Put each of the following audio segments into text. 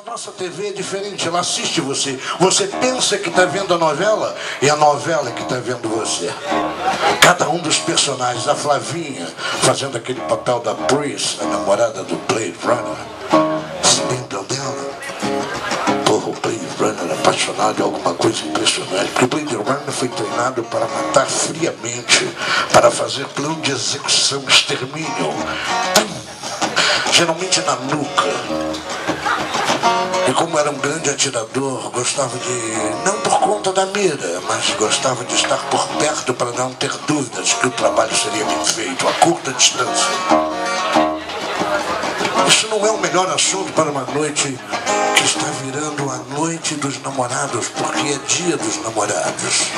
A nossa TV é diferente, ela assiste você. Você pensa que está vendo a novela e a novela é que está vendo você. Cada um dos personagens, a Flavinha fazendo aquele papel da Pris, a namorada do Blade Runner. Se lembram dela? Porra, o Blade Runner é apaixonado de alguma coisa impressionante. Porque o Blade Runner foi treinado para matar friamente, para fazer plano de execução, extermínio. Geralmente na nuca. E como era um grande atirador, gostava de, não por conta da mira, mas gostava de estar por perto para não ter dúvidas que o trabalho seria bem feito, a curta distância. Isso não é o melhor assunto para uma noite que está virando a noite dos namorados, porque é dia dos namorados.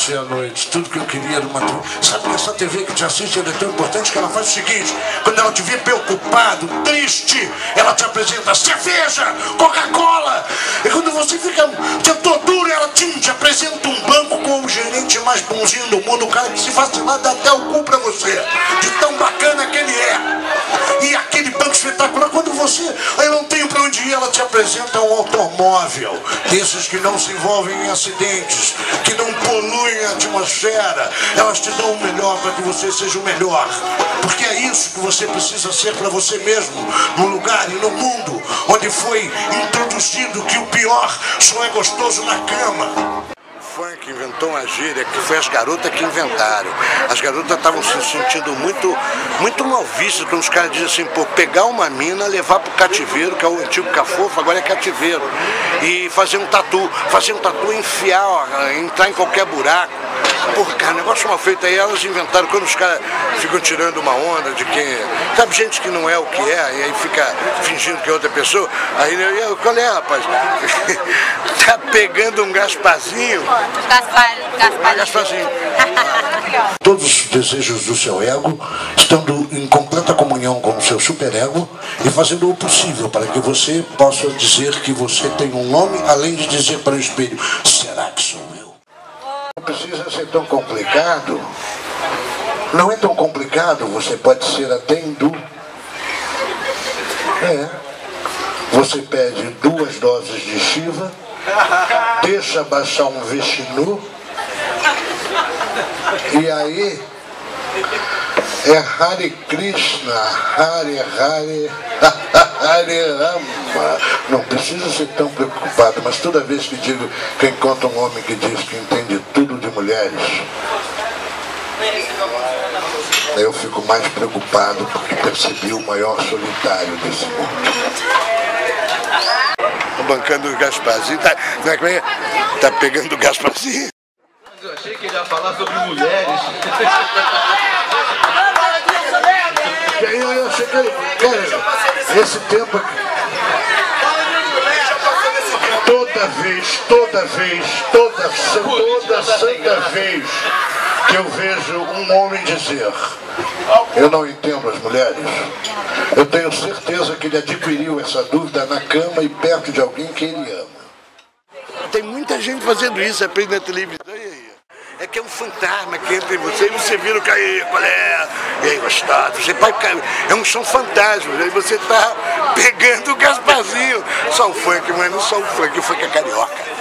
À noite, tudo que eu queria era uma... Sabe, essa TV que te assiste é tão importante que ela faz o seguinte: quando ela te vê preocupado, triste, ela te apresenta cerveja, Coca-Cola. E quando você fica de duro, ela te apresenta um banco com o gerente mais bonzinho do mundo, o cara que se vacilar dá até o cu pra você, de tão bacana que ele é. E aquele banco espetacular, quando você, eu não tenho pra onde ir, ela te apresenta um automóvel desses que não se envolvem em acidentes, que não poluem a atmosfera. Elas te dão o melhor para que você seja o melhor, porque é isso que você precisa ser para você mesmo, no lugar e no mundo onde foi introduzido que o pior só é gostoso na cama. O funk inventou uma gíria que foi as garotas que inventaram. As garotas estavam se sentindo muito mal vistas quando os caras dizem assim, pô, pegar uma mina, levar pro cativeiro, que é o antigo cafofo, agora é cativeiro, e fazer um tatu, enfiar, ó, entrar em qualquer buraco. Porra, cara, negócio mal feito. Aí elas inventaram, quando os caras ficam tirando uma onda de quem... Sabe, gente que não é o que é, e aí fica fingindo que é outra pessoa. Aí eu, qual é, rapaz? Tá pegando um Gasparzinho? Gasparzinho. Todos os desejos do seu ego, estando em completa comunhão com o seu superego e fazendo o possível para que você possa dizer que você tem um nome, além de dizer para o espelho, será que sou eu? Não precisa ser tão complicado. Não é tão complicado, você pode ser até hindu. Você pede 2 doses de Shiva, deixa baixar um Vishnu, e aí é Hare Krishna, Hare Hare, Hare Rama. Não precisa ser tão preocupado, mas toda vez que digo que encontro um homem que diz que entende tudo de mulheres, eu fico mais preocupado porque percebi o maior solitário desse mundo. Bancando o Gasparzinho, tá pegando o Gasparzinho. Eu achei que ele ia falar sobre mulheres. Eu achei que ele... Cara, esse tempo... Toda santa vez que eu vejo um homem dizer eu não entendo as mulheres, eu tenho certeza que ele adquiriu essa dúvida na cama e perto de alguém que ele ama. Tem muita gente fazendo isso, aprende na televisão. É que é um fantasma que entra em você e você vira o cair, qual é? E aí, gostado, você vai cair. É um som fantasma, aí você tá pegando o Gasparzinho. Só o funk, mas não só o funk é carioca.